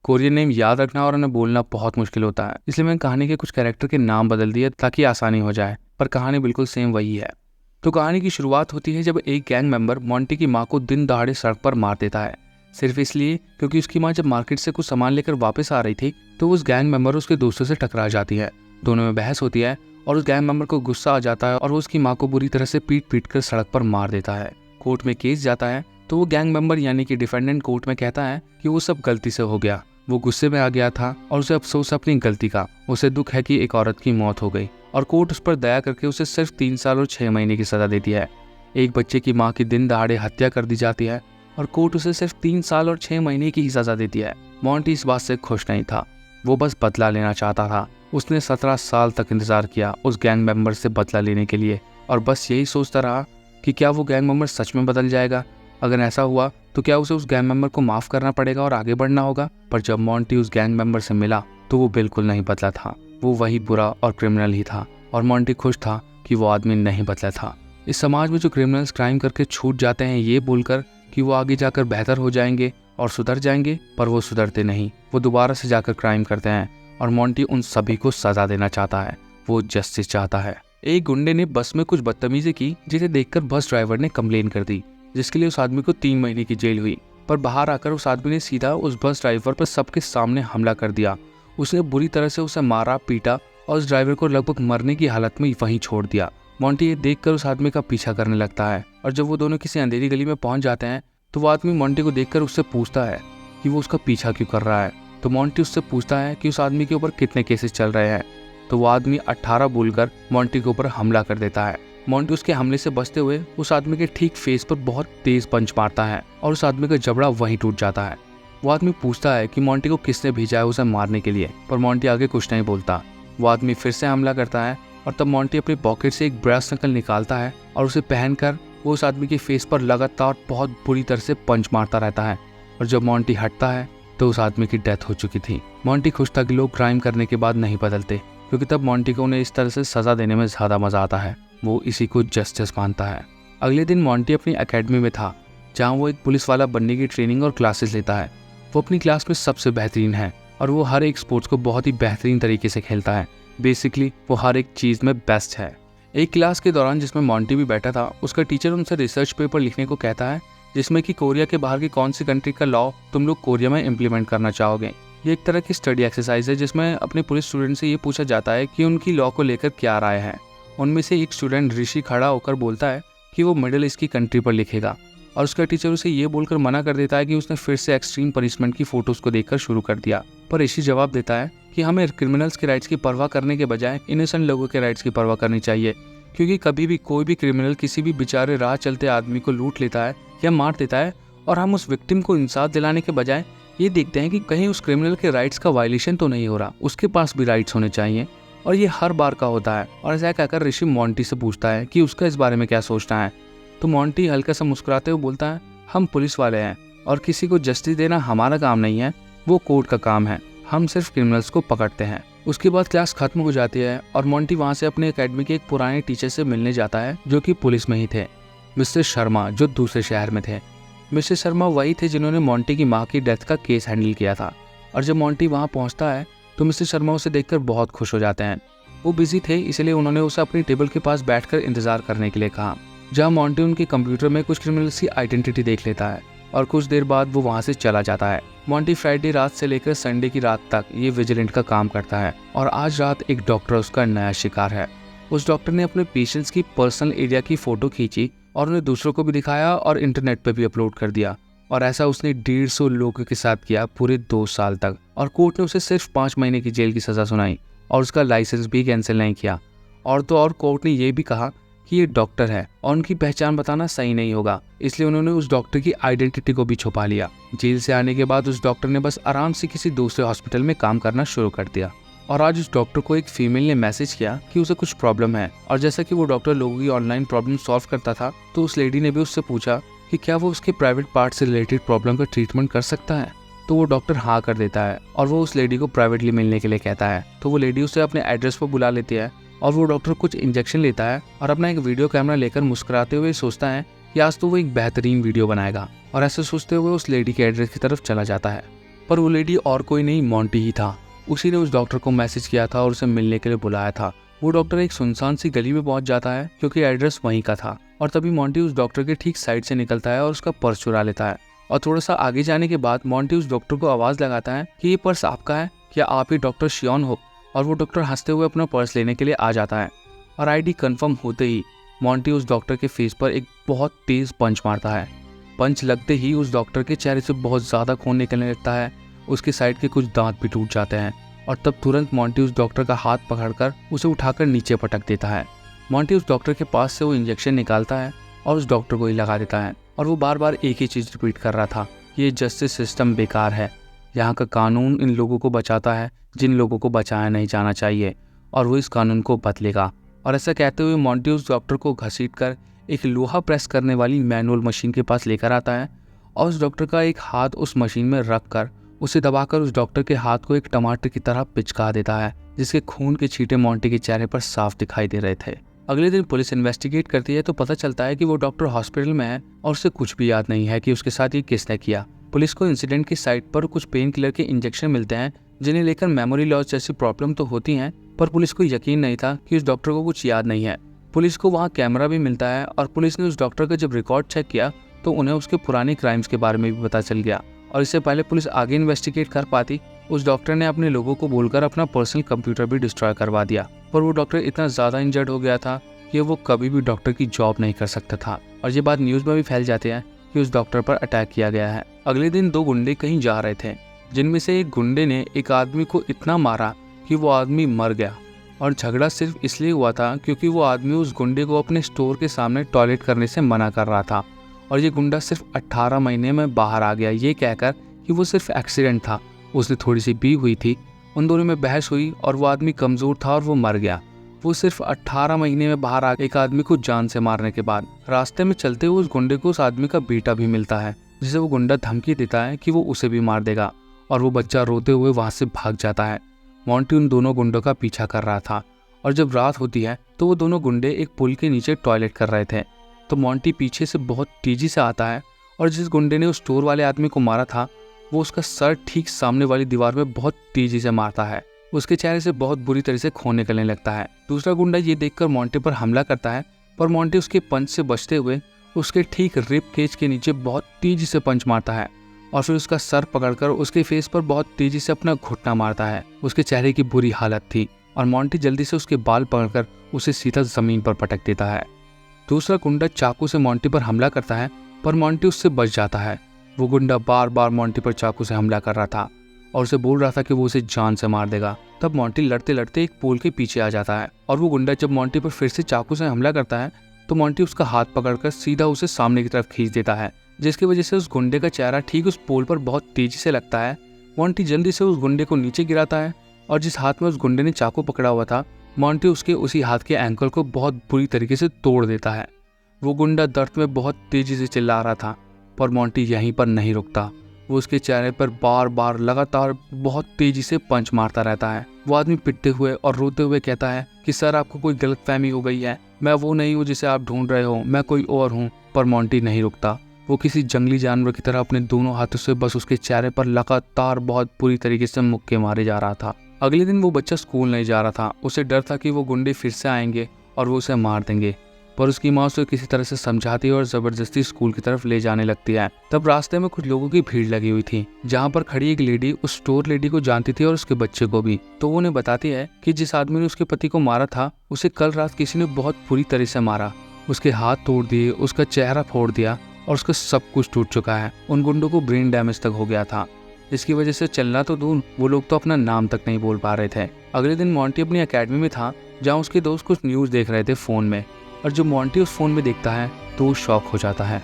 Korean name याद रखना और उन्हें बोलना बहुत मुश्किल होता है, इसलिए मैंने कहानी के कुछ कैरेक्टर के नाम बदल दिए ताकि आसानी हो जाए, पर कहानी बिल्कुल सेम वही है। तो कहानी की शुरुआत होती है जब एक गैंग मेंबर मोंटी की माँ को दिन दहाड़े सड़क पर मार देता है, सिर्फ इसलिए क्योंकि उसकी माँ जब मार्केट से कुछ सामान लेकर वापस आ रही थी तो उस गैंग मेंबर उसके दोस्तों से टकरा जाती है। दोनों में बहस होती है और उस गैंग मेंबर को गुस्सा आ जाता है और वो उसकी माँ को बुरी तरह से पीट पीट कर सड़क पर मार देता है। कोर्ट में केस जाता है तो वो गैंग मेंबर यानी कि डिफेंडेंट कोर्ट में कहता है कि वो सब गलती से हो गया, वो गुस्से में आ गया था और उसे अफसोस अपनी गलती का, उसे दुख है कि एक औरत की मौत हो गई और कोर्ट उस पर दया करके उसे सिर्फ 3 साल और 6 महीने की सजा देती है। एक बच्चे की माँ की दिन दहाड़े हत्या कर दी जाती है और कोर्ट उसे सिर्फ 3 साल और 6 महीने की ही सजा देती है। मोंटी इस बात से खुश नहीं था, वो बस बदला लेना चाहता था। उसने 17 साल तक इंतजार किया उस गैंग मेंबर से बदला लेने के लिए और बस यही सोचता रहा कि क्या वो गैंग मेंबर सच में बदल जाएगा। अगर ऐसा हुआ तो क्या उसे उस गैंग मेंबर को माफ करना पड़ेगा और आगे बढ़ना होगा। पर जब मोंटी उस गैंग मेंबर से मिला तो वो बिल्कुल नहीं बदला था, वो वही बुरा और क्रिमिनल ही था और मोंटी खुश था कि वो आदमी नहीं बदला था। इस समाज में जो क्रिमिनल्स क्राइम करके छूट जाते हैं ये बोलकर कि वो आगे जाकर बेहतर हो जाएंगे और सुधर जाएंगे, पर वो सुधरते नहीं, वो दोबारा से जाकर क्राइम करते हैं और मोंटी उन सभी को सजा देना चाहता है, वो जस्टिस चाहता है। एक गुंडे ने बस में कुछ बदतमीजी की जिसे देखकर बस ड्राइवर ने कंप्लेन कर दी, जिसके लिए उस आदमी को 3 महीने की जेल हुई। पर बाहर आकर उस आदमी ने सीधा उस बस ड्राइवर पर सबके सामने हमला कर दिया। उसने बुरी तरह से उसे मारा पीटा और उस ड्राइवर को लगभग मरने की हालत में वहीं छोड़ दिया। मोंटी ये देखकर उस आदमी का पीछा करने लगता है और जब वो दोनों किसी अंधेरी गली में पहुंच जाते हैं तो वो आदमी मोंटी को देखकर उससे पूछता है कि वो उसका पीछा क्यों कर रहा है। तो मोंटी उससे पूछता है कि उस आदमी के ऊपर कितने केसेस चल रहे हैं। तो वो आदमी 18 बोलकर मोंटी के ऊपर हमला कर देता है। मोंटी उसके हमले से बचते हुए उस आदमी के ठीक फेस पर बहुत तेज पंच मारता है और उस आदमी का जबड़ा वहीं टूट जाता है। वो आदमी पूछता है कि मोंटी को किसने भेजा है उसे मारने के लिए, पर मोंटी आगे कुछ नहीं बोलता। वो आदमी फिर से हमला करता है और तब मोंटी अपनी पॉकेट से एक ब्रश नकल निकालता है और उसे पहनकर वो उस आदमी के फेस पर लगातार बहुत बुरी तरह से पंच मारता रहता है और जब मोंटी हटता है तो उस आदमी की डेथ हो चुकी थी। मोंटी खुश था कि लोग क्राइम करने के बाद नहीं बदलते, क्योंकि तब मोंटी को उन्हें इस तरह से सजा देने में ज्यादा मजा आता है, वो इसी को जस्टिस मानता है। अगले दिन मोंटी अपनी एकेडमी में था जहाँ वो एक पुलिस वाला बनने की ट्रेनिंग और क्लासेस लेता है। वो अपनी क्लास में सबसे बेहतरीन है और वो हर एक स्पोर्ट्स को बहुत ही बेहतरीन तरीके से खेलता है। बेसिकली वो हर एक चीज में बेस्ट है। एक क्लास के दौरान जिसमें मोंटी भी बैठा था, उसका टीचर उनसे रिसर्च पेपर लिखने को कहता है जिसमें कि कोरिया के बाहर की कौन सी कंट्री का लॉ तुम लोग कोरिया में इम्प्लीमेंट करना चाहोगे। ये एक तरह की स्टडी एक्सरसाइज है जिसमें अपने पुलिस स्टूडेंट से ये पूछा जाता है कि उनकी लॉ को लेकर क्या राय है। उनमें से एक स्टूडेंट ऋषि खड़ा होकर बोलता है कि वो मिडिल ईस्ट की कंट्री पर लिखेगा और उसका टीचर उसे ये बोलकर मना कर देता है कि उसने फिर से एक्सट्रीम पनिशमेंट की फोटोज को देखकर शुरू कर दिया। पर ऋषि जवाब देता है कि हमें क्रिमिनल्स के राइट्स की परवाह करने के बजाय इनोसेंट लोगों के राइट्स की परवाह करनी चाहिए, क्योंकि कभी भी कोई भी क्रिमिनल किसी भी बेचारे राह चलते आदमी को लूट लेता है या मार देता है और हम उस विक्टिम को इंसाफ दिलाने के बजाय ये देखते हैं कि कहीं उस क्रिमिनल के राइट्स का वायलेशन तो नहीं हो रहा, उसके पास भी राइट्स होने चाहिए। और ये हर बार का होता है। और ऐसा कहकर ऋषि मोंटी से पूछता है कि उसका इस बारे में क्या सोचना है। तो मोंटी हल्का सा मुस्कुराते हुए बोलता है, हम पुलिस वाले हैं और किसी को जस्टिस देना हमारा काम नहीं है, वो कोर्ट का काम है, हम सिर्फ क्रिमिनल्स को पकड़ते हैं। उसके बाद क्लास खत्म हो जाती है और मोंटी वहाँ से अपने एकेडमी के एक पुराने टीचर से मिलने जाता है जो कि पुलिस में ही थे, मिस्टर शर्मा, जो दूसरे शहर में थे। मिस्टर शर्मा वही थे जिन्होंने मोंटी की माँ की डेथ का केस हैंडल किया था। और जब मोंटी वहाँ पहुँचता है तो मिस्टर शर्मा उसे देखकर बहुत खुश हो जाते हैं। वो बिजी थे इसलिए उन्होंने उसे अपनी टेबल के पास बैठकर इंतजार करने के लिए कहा, जहाँ मोंटी उनके कंप्यूटर में कुछ क्रिमिनल्स की आइडेंटिटी देख लेता है और कुछ देर बाद वो वहाँ से चला जाता है। मोंटी फ्राइडे रात से लेकर संडे की रात तक ये विजिलेंट का काम करता है और आज रात एक डॉक्टर उसका नया शिकार है। उस डॉक्टर ने अपने पेशेंट्स की पर्सनल एरिया की फोटो खींची और उन्हें दूसरों को भी दिखाया और इंटरनेट पे भी अपलोड कर दिया। और ऐसा उसने 150 लोगों के साथ किया पूरे 2 साल तक। और कोर्ट ने उसे सिर्फ 5 महीने की जेल की सजा सुनाई और उसका लाइसेंस भी कैंसिल नहीं किया। और तो और कोर्ट ने यह भी कहा कि ये डॉक्टर है और उनकी पहचान बताना सही नहीं होगा, इसलिए उन्होंने उस डॉक्टर की आइडेंटिटी को भी छुपा लिया। जेल से आने के बाद उस डॉक्टर ने बस आराम से किसी दूसरे हॉस्पिटल में काम करना शुरू कर दिया। और आज उस डॉक्टर को एक फीमेल ने मैसेज किया कि उसे कुछ प्रॉब्लम है, और जैसा कि वो डॉक्टर लोगों की ऑनलाइन प्रॉब्लम सॉल्व करता था तो उस लेडी ने भी उससे पूछा कि क्या वो उसके प्राइवेट पार्ट से रिलेटेड प्रॉब्लम का ट्रीटमेंट कर सकता है। तो वो डॉक्टर हाँ कर देता है और वो उस लेडी को प्राइवेटली मिलने के लिए कहता है। तो वो लेडी उसे अपने एड्रेस पर बुला लेती है और वो डॉक्टर कुछ इंजेक्शन लेता है और अपना एक वीडियो कैमरा लेकर मुस्कुराते हुए सोचता है कि आज तो वो एक बेहतरीन वीडियो बनाएगा। और ऐसे सोचते हुए उस लेडी के एड्रेस की तरफ चला जाता है। पर वो लेडी और कोई नहीं, मोंटी ही था। उसी ने उस डॉक्टर को मैसेज किया था और उसे मिलने के लिए बुलाया था। वो डॉक्टर एक सुनसान सी गली में पहुंच जाता है क्योंकि एड्रेस वहीं का था, और तभी मोंटी उस डॉक्टर के ठीक साइड से निकलता है और उसका पर्स चुरा लेता है। और थोड़ा सा आगे जाने के बाद मोंटी उस डॉक्टर को आवाज लगाता है कि ये पर्स आपका है, क्या आप ही डॉक्टर शियोन हो? और वो डॉक्टर हंसते हुए अपना पर्स लेने के लिए आ जाता है। और आईडी कंफर्म होते ही मोंटी उस डॉक्टर के फेस पर एक बहुत तेज पंच मारता है। पंच लगते ही उस डॉक्टर के चेहरे से बहुत ज्यादा खून निकलने लगता है, उसके साइड के कुछ दांत भी टूट जाते हैं। और तब तुरंत मोंटी उस डॉक्टर का हाथ पकड़कर उसे उठाकर नीचे पटक देता है। मोंटी उस डॉक्टर के पास से वो इंजेक्शन निकालता है और उस डॉक्टर को ही लगा देता है। और वो बार बार एक ही चीज रिपीट कर रहा था, ये जस्टिस सिस्टम बेकार है, यहाँ का कानून इन लोगों को बचाता है जिन लोगों को बचाया नहीं जाना चाहिए, और वो इस कानून को बदलेगा। और ऐसा कहते हुए मोंटी उस डॉक्टर को घसीटकर एक लोहा प्रेस करने वाली मैनुअल मशीन के पास लेकर आता है और उस डॉक्टर का एक हाथ उस मशीन में रख कर उसे दबाकर उस डॉक्टर के हाथ को एक टमाटर की तरह पिचका देता है, जिसके खून के छींटे मोंटी के चेहरे पर साफ दिखाई दे रहे थे। अगले दिन पुलिस इन्वेस्टिगेट करती है तो पता चलता है कि वो डॉक्टर हॉस्पिटल में है और उसे कुछ भी याद नहीं है कि उसके साथ ये किसने किया। पुलिस को इंसिडेंट की साइट पर कुछ पेन किलर के इंजेक्शन मिलते हैं जिन्हें लेकर मेमोरी लॉस जैसी प्रॉब्लम तो होती हैं, पर पुलिस को यकीन नहीं था कि उस डॉक्टर को कुछ याद नहीं है। पुलिस को वहाँ कैमरा भी मिलता है और पुलिस ने उस डॉक्टर का जब रिकॉर्ड चेक किया तो उन्हें उसके पुराने क्राइम्स के बारे में भी पता चल गया। और इससे पहले पुलिस आगे इन्वेस्टिगेट कर पाती, उस डॉक्टर ने अपने लोगों को बोलकर अपना पर्सनल कंप्यूटर भी डिस्ट्रॉय करवा दिया। पर वो डॉक्टर इतना ज्यादा इंजर्ड हो गया था कि वो कभी भी डॉक्टर की जॉब नहीं कर सकता था। और ये बात न्यूज में भी फैल जाती है कि उस डॉक्टर पर अटैक किया गया है। अगले दिन दो गुंडे कहीं जा रहे थे, जिनमें से एक गुंडे ने एक आदमी को इतना मारा कि वो आदमी मर गया। और झगड़ा सिर्फ इसलिए हुआ था क्योंकि वो आदमी उस गुंडे को अपने स्टोर के सामने टॉयलेट करने से मना कर रहा था। और ये गुंडा सिर्फ 18 महीने में बाहर आ गया, ये कहकर कि वो सिर्फ एक्सीडेंट था, उसने थोड़ी सी पी हुई थी। उन दोनों में बहस हुई और वो आदमी कमजोर था और वो मर गया। वो सिर्फ 18 महीने में बाहर आ एक आदमी को जान से मारने के बाद रास्ते में चलते हुए उस गुंडे को उस आदमी का बेटा भी मिलता है, जिसे वो गुंडा धमकी देता है कि वो उसे भी मार देगा। और वो बच्चा रोते हुए वहां से भाग जाता है। मोंटी उन दोनों गुंडों का पीछा कर रहा था और जब रात होती है तो वो दोनों गुंडे एक पुल के नीचे टॉयलेट कर रहे थे। तो मोंटी पीछे से बहुत तेजी से आता है और जिस गुंडे ने उस स्टोर वाले आदमी को मारा था वो उसका सर ठीक सामने वाली दीवार में बहुत तेजी से मारता है। उसके चेहरे से बहुत बुरी तरह से खून निकलने लगता है। दूसरा गुंडा ये देखकर मोंटी पर हमला करता है, पर मोंटी उसके पंच से बचते हुए उसके ठीक रिब केज के नीचे बहुत तेजी से पंच मारता है और फिर उसका सर पकड़कर उसके फेस पर बहुत तेजी से अपना घुटना मारता है। उसके चेहरे की बुरी हालत थी और मोंटी जल्दी से उसके बाल पकड़कर उसे सीधा जमीन पर पटक देता है। दूसरा गुंडा चाकू से मोंटी पर हमला करता है, पर मोंटी उससे बच जाता है। वो गुंडा बार बार मोंटी पर चाकू से हमला कर रहा था और उसे बोल रहा था कि वो उसे जान से मार देगा। तब मोंटी लड़ते लड़ते एक पोल के पीछे आ जाता है और वो गुंडा जब मोंटी पर फिर से चाकू से हमला करता है तो मोंटी उसका हाथ पकड़कर सीधा उसे सामने की तरफ खींच देता है, जिसकी वजह से उस गुंडे का चेहरा ठीक उस पोल पर बहुत तेजी से लगता है। मोंटी जल्दी से उस गुंडे को नीचे गिराता है और जिस हाथ में उस गुंडे ने चाकू पकड़ा हुआ था मोंटी उसके उसी हाथ के एंकल को बहुत बुरी तरीके से तोड़ देता है। वो गुंडा दर्द में बहुत तेजी से चिल्ला रहा था, पर मोंटी यहीं पर नहीं रुकता। वो उसके चेहरे पर बार बार लगातार बहुत तेजी से पंच मारता रहता है। वो आदमी पिटते हुए और रोते हुए कहता है कि सर आपको कोई गलतफहमी हो गई है, मैं वो नहीं हूँ जिसे आप ढूंढ रहे हो, मैं कोई और हूँ। पर मोंटी नहीं रुकता। वो किसी जंगली जानवर की तरह अपने दोनों हाथों से बस उसके चेहरे पर लगातार बहुत बुरी तरीके से मुक्के मारे जा रहा था। अगले दिन वो बच्चा स्कूल नहीं जा रहा था। उसे डर था कि वो गुंडे फिर से आएंगे और वो उसे मार देंगे, पर उसकी माँ उसे किसी तरह से समझाती है और जबरदस्ती स्कूल की तरफ ले जाने लगती है। तब रास्ते में कुछ लोगों की भीड़ लगी हुई थी, जहाँ पर खड़ी एक लेडी उस स्टोर लेडी को जानती थी और उसके बच्चे को भी। तो वो उन्हें बताती है कि जिस आदमी ने उसके पति को मारा था उसे कल रात किसी ने बहुत बुरी तरह से मारा, उसके हाथ तोड़ दिए, उसका चेहरा फोड़ दिया और उसका सब कुछ टूट चुका है। उन गुंडों को ब्रेन डैमेज तक हो गया था, इसकी वजह से चलना तो दूर वो लोग तो अपना नाम तक नहीं बोल पा रहे थे। अगले दिन मोंटी अपनी एकेडमी में था, जहाँ उसके दोस्त कुछ न्यूज देख रहे थे फोन में, और जब मोंटी उस फोन में देखता है तो वो शॉक हो जाता है।